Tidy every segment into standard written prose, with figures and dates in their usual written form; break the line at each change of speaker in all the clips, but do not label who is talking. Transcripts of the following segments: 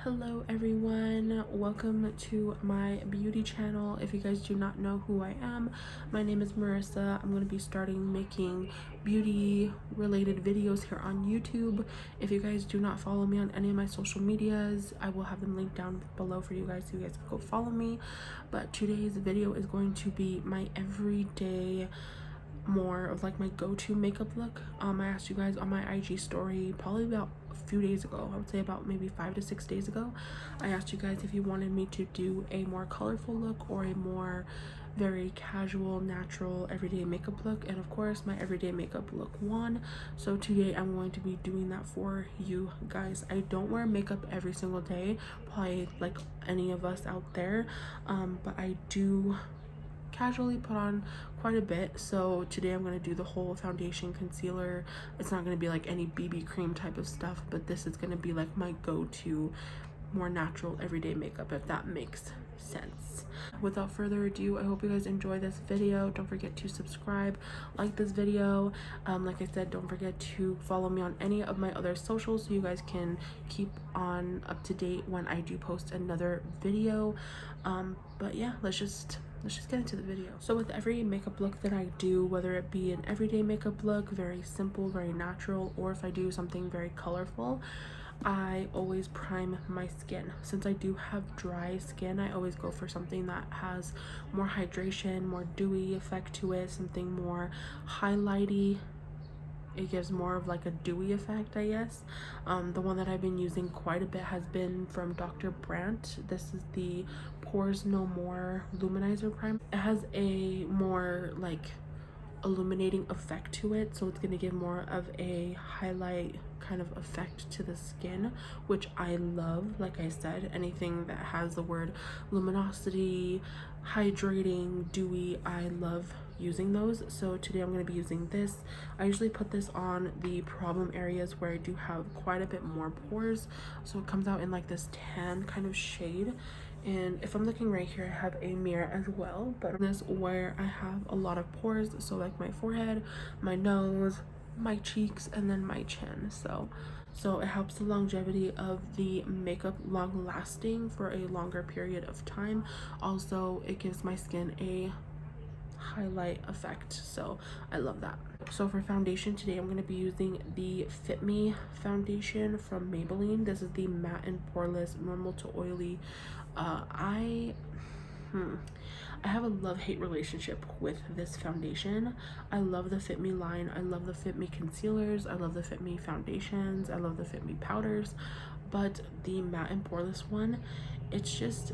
Hello everyone, welcome to my beauty channel. If you guys do not know who I am, my name is Marissa. I'm going to be starting making beauty related videos here on YouTube. If you guys do not follow me on any of my social medias, I will have them linked down below for you guys so you guys can go follow me. But today's video is going to be my everyday, more of like my go-to makeup look. I asked you guys on my IG story probably about a few days ago, I would say about maybe 5 to 6 days ago. I asked you guys if you wanted me to do a more colorful look or a more very casual, natural, everyday makeup look, and of course my everyday makeup look won. So today I'm going to be doing that for you guys. I don't wear makeup every single day, probably like any of us out there, but I do casually put on quite a bit. So today I'm going to do the whole foundation, concealer. It's not going to be like any BB cream type of stuff, but this is going to be like my go-to more natural everyday makeup, if that makes sense. Without further ado, I hope you guys enjoy this video. Don't forget to subscribe, like this video. Like I said, don't forget to follow me on any of my other socials so you guys can keep on up to date when I do post another video. But yeah, let's just get into the video. So with every makeup look that I do, whether it be an everyday makeup look, very simple, very natural, or if I do something very colorful, I always prime my skin. Since I do have dry skin, I always go for something that has more hydration, more dewy effect to it, something more highlighty. It gives more of like a dewy effect, I guess. The one that I've been using quite a bit has been from Dr. Brandt. This is the Pores No More Luminizer Primer. It has a more like illuminating effect to it, so it's going to give more of a highlight kind of effect to the skin, which I love. Like I said, anything that has the word luminosity, hydrating, dewy, I love using those. So today I'm going to be using this. I usually put this on the problem areas where I do have quite a bit more pores, so it comes out in like this tan kind of shade. And if I'm looking right here, I have a mirror as well, but this where I have a lot of pores, so like my forehead, my nose, my cheeks, and then my chin. So it helps the longevity of the makeup long lasting for a longer period of time. Also, it gives my skin a highlight effect, so I love that. So for foundation today, I'm going to be using the Fit Me foundation from Maybelline. This is the matte and poreless normal to oily. I have a love-hate relationship with this foundation. I love the Fit Me line, I love the Fit Me concealers, I love the Fit Me foundations, I love the Fit Me powders, but the matte and poreless one, it's just,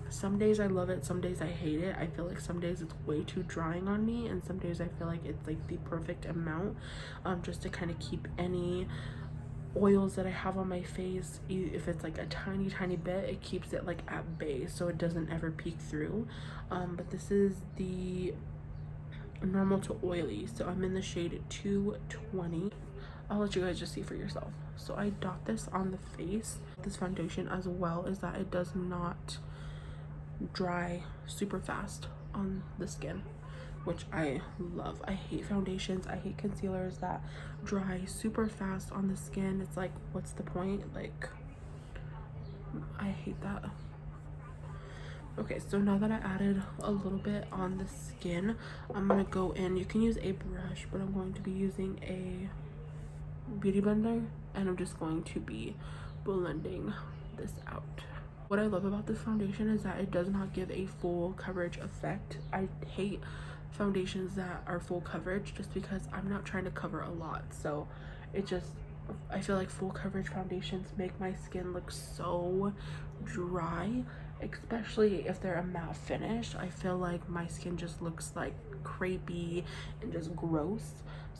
some days I love it, some days I hate it. I feel like some days it's way too drying on me, and some days I feel like it's like the perfect amount, just to kind of keep any oils that I have on my face, if it's like a tiny bit, it keeps it like at bay so it doesn't ever peek through. But this is the normal to oily, so I'm in the shade 220. I'll let you guys just see for yourself. So I dot this on the face. This foundation as well is that it does not dry super fast on the skin, which I love. I hate foundations, I hate concealers that dry super fast on the skin. It's like, what's the point? Like, I hate that. Okay, so now that I added a little bit on the skin, I'm gonna go in. You can use a brush, but I'm going to be using a beauty blender, and I'm just going to be blending this out. What I love about this foundation is that it does not give a full coverage effect. I hate foundations that are full coverage just because I'm not trying to cover a lot. So it just, I feel like full coverage foundations make my skin look so dry, especially if they're a matte finish. I feel like my skin just looks like crepey and just gross.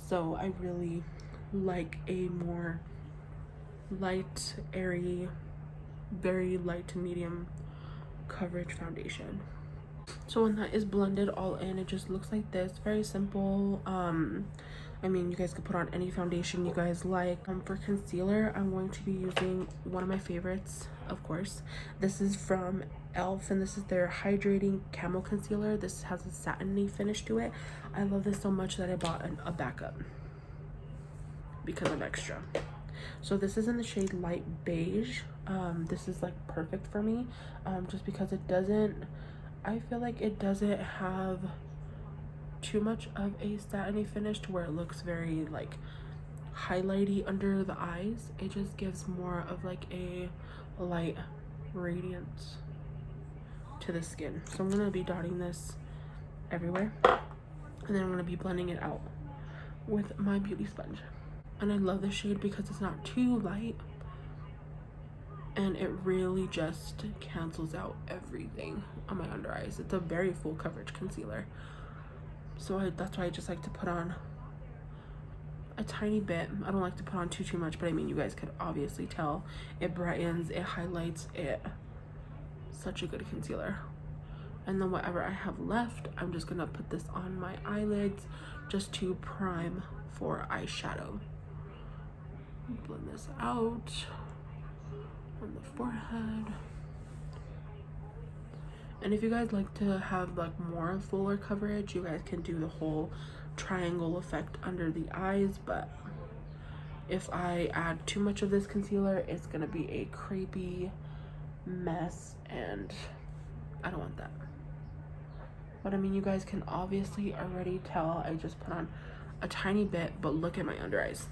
So I really like a more light, airy, very light to medium coverage foundation. So when that is blended all in, it just looks like this. Very simple. I mean, you guys could put on any foundation you guys like. For concealer, I'm going to be using one of my favorites, of course. This is from Elf, and this is their hydrating camo concealer. This has a satiny finish to it. I love this so much that I bought a backup because I'm extra. So this is in the shade light beige. this is like perfect for me, just because it doesn't, I feel like it doesn't have too much of a satiny finish to where it looks very like highlighty under the eyes. It just gives more of like a light radiance to the skin. So I'm gonna be dotting this everywhere, and then I'm gonna be blending it out with my beauty sponge. And I love this shade because it's not too light, and it really just cancels out everything on my under eyes. It's a very full coverage concealer, so that's why I just like to put on a tiny bit. I don't like to put on too much, but I mean, you guys could obviously tell it brightens, it highlights, it such a good concealer. And then whatever I have left, I'm just gonna put this on my eyelids just to prime for eyeshadow. Blend this out on the forehead. And if you guys like to have like more fuller coverage, you guys can do the whole triangle effect under the eyes, but if I add too much of this concealer, it's gonna be a crepey mess, and I don't want that. But I mean, you guys can obviously already tell I just put on a tiny bit, but look at my under eyes.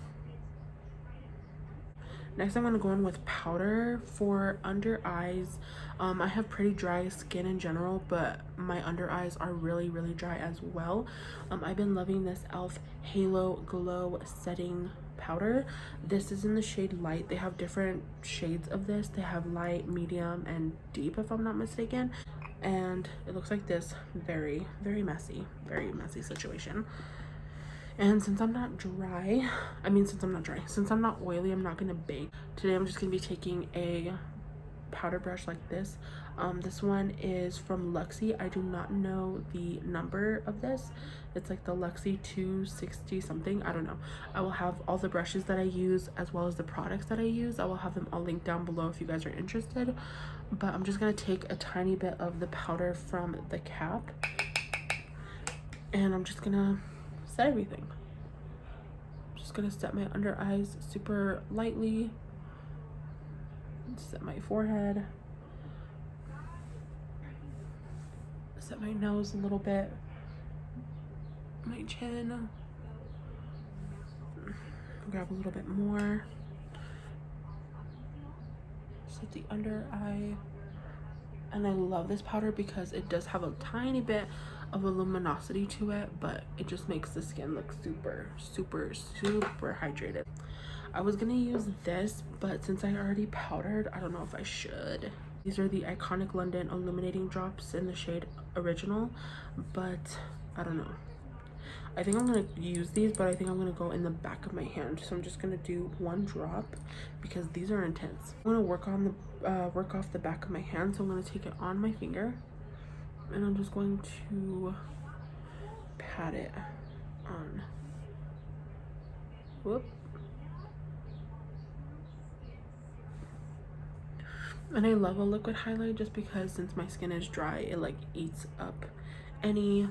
Next, I'm gonna go in with powder for under eyes. I have pretty dry skin in general, but my under eyes are really dry as well. I've been loving this e.l.f. Halo Glow Setting Powder. This is in the shade Light. They have different shades of this. They have light, medium, and deep, if I'm not mistaken. And it looks like this. Very messy situation. And since I'm not oily, I'm not gonna bake. Today I'm just gonna be taking a powder brush like this. This one is from Luxie. I do not know the number of this. It's like the Luxie 260 something. I don't know. I will have all the brushes that I use as well as the products that I use. I will have them all linked down below if you guys are interested. But I'm just gonna take a tiny bit of the powder from the cap, and I'm just gonna set everything. I'm just gonna set my under eyes super lightly, set my forehead, set my nose a little bit, my chin, grab a little bit more, set the under eye. And I love this powder because it does have a tiny bit of a luminosity to it, but it just makes the skin look super hydrated. I was gonna use this, but since I already powdered, I don't know if I should. These are the Iconic London Illuminating Drops in the shade Original, but I don't know. I think I'm gonna use these, but I think I'm gonna go in the back of my hand. So I'm just gonna do one drop because these are intense. I'm gonna work off the back of my hand. So I'm gonna take it on my finger, and I'm just going to pat it on. Whoop. And I love a liquid highlight just because since my skin is dry, it like eats up any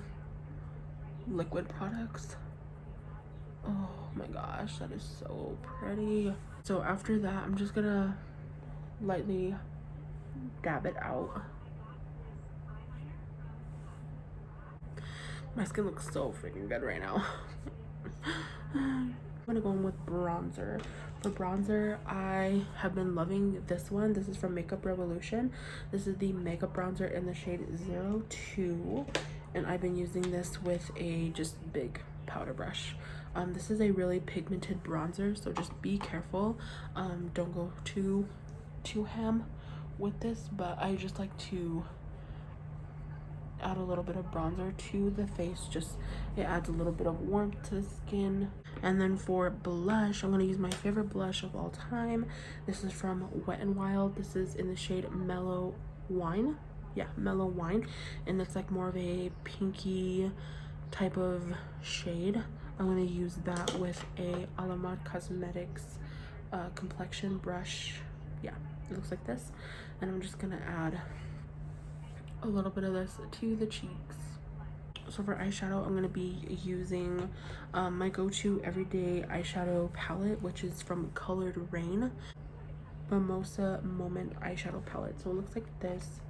liquid products. Oh my gosh, that is so pretty. So after that, I'm just gonna lightly dab it out. My skin looks so freaking good right now. I'm gonna go in with bronzer. For bronzer, I have been loving this one. This is from Makeup Revolution. This is the makeup bronzer in the shade 02. And I've been using this with a just big powder brush. This is a really pigmented bronzer, so just be careful. Don't go too ham with this, but I just like to add a little bit of bronzer to the face. Just it adds a little bit of warmth to the skin. And then for blush, I'm going to use my favorite blush of all time. This is from Wet n Wild. This is in the shade Mellow Wine. Yeah, Mellow Wine, and it's like more of a pinky type of shade. I'm going to use that with a Alamod Cosmetics complexion brush. Yeah, it looks like this. And I'm just going to add a little bit of this to the cheeks. So for eyeshadow, I'm going to be using my go-to everyday eyeshadow palette, which is from Colored Rain. Mimosa Moment eyeshadow palette. So it looks like this,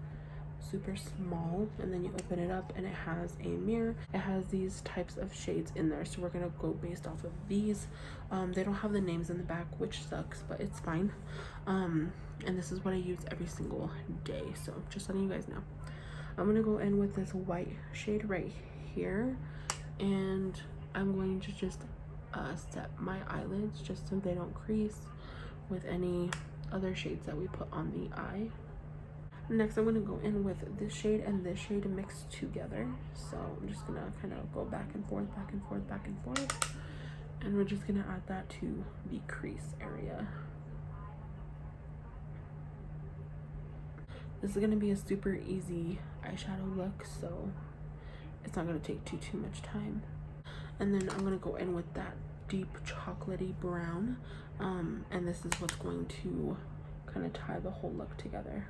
super small, and then you open it up and it has a mirror. It has these types of shades in there, so we're gonna go based off of these. They don't have the names in the back, which sucks, but it's fine. And this is what I use every single day, so just letting you guys know. I'm gonna go in with this white shade right here, and I'm going to just set my eyelids just so they don't crease with any other shades that we put on the eye. Next, I'm going to go in with this shade and this shade mixed together. So I'm just going to kind of go back and forth, back and forth, back and forth. And we're just going to add that to the crease area. This is going to be a super easy eyeshadow look, so it's not going to take too much time. And then I'm going to go in with that deep chocolatey brown. And this is what's going to kind of tie the whole look together.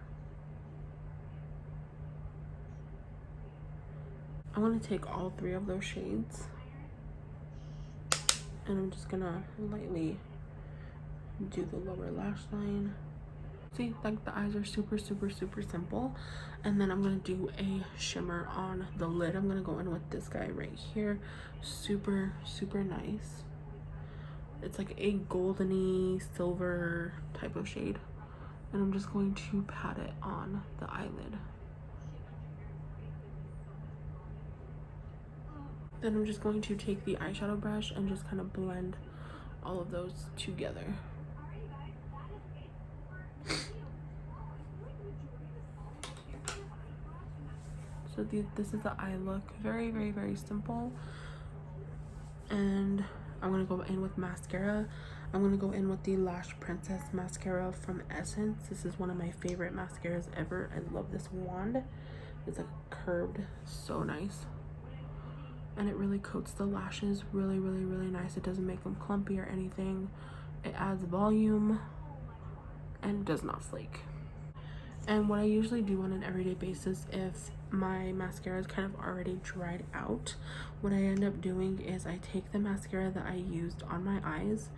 I'm going to take all three of those shades and I'm just going to lightly do the lower lash line. See, like the eyes are super simple. And then I'm going to do a shimmer on the lid. I'm going to go in with this guy right here. Super nice. It's like a goldeny silver type of shade. And I'm just going to pat it on the eyelid. Then I'm just going to take the eyeshadow brush and just kind of blend all of those together. So this is the eye look. Very simple. And I'm going to go in with mascara. I'm going to go in with the Lash Princess mascara from Essence. This is one of my favorite mascaras ever. I love this wand. It's like curved, so nice. And it really coats the lashes really nice. It doesn't make them clumpy or anything. It adds volume and does not flake. And what I usually do on an everyday basis, if my mascara is kind of already dried out, what I end up doing is I take the mascara that I used on my eyes,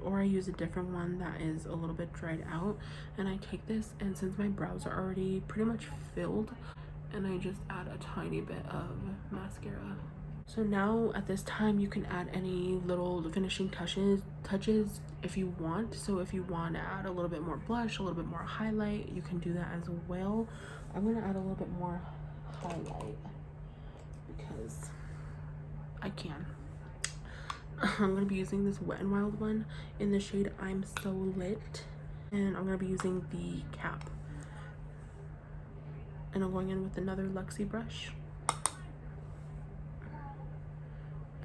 or I use a different one that is a little bit dried out, and I take this, and since my brows are already pretty much filled, and I just add a tiny bit of mascara. So now at this time you can add any little finishing touches if you want. So if you want to add a little bit more blush, a little bit more highlight, you can do that as well. I'm going to add a little bit more highlight because I can. I'm going to be using this Wet n Wild one in the shade I'm So Lit, and I'm going to be using the cap. And I'm going in with another Luxie brush.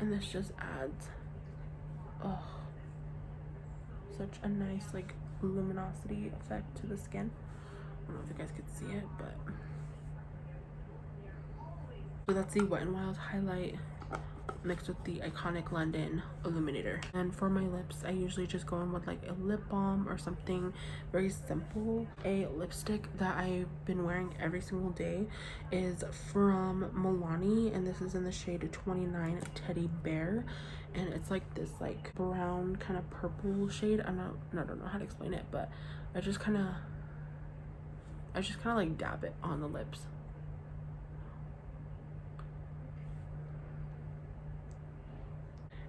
And this just adds such a nice like luminosity effect to the skin. I don't know if you guys could see it, but so that's the Wet n Wild highlight mixed with the Iconic London illuminator. And for my lips, I usually just go in with like a lip balm or something very simple. A lipstick that I've been wearing every single day is from Milani, and this is in the shade 29 Teddy Bear, and it's like this like brown kind of purple shade. I don't know how to explain it, but I just kind of like dab it on the lips.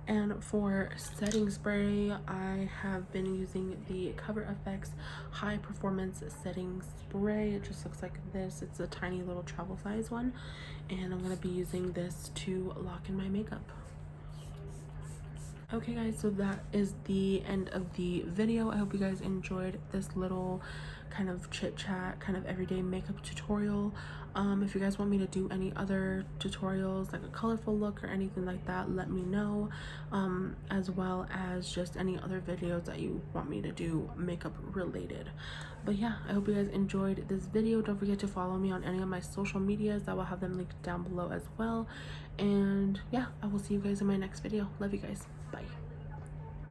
And for setting spray, I have been using the Cover FX High Performance Setting Spray. It just looks like this. It's a tiny little travel size one. And I'm going to be using this to lock in my makeup. Okay guys, so that is the end of the video. I hope you guys enjoyed this little kind of chit chat, kind of everyday makeup tutorial. If you guys want me to do any other tutorials, like a colorful look or anything like that, let me know, as well as just any other videos that you want me to do makeup related. But yeah, I hope you guys enjoyed this video. Don't forget to follow me on any of my social medias. I will have them linked down below as well. And yeah, I will see you guys in my next video. Love you guys. Bye.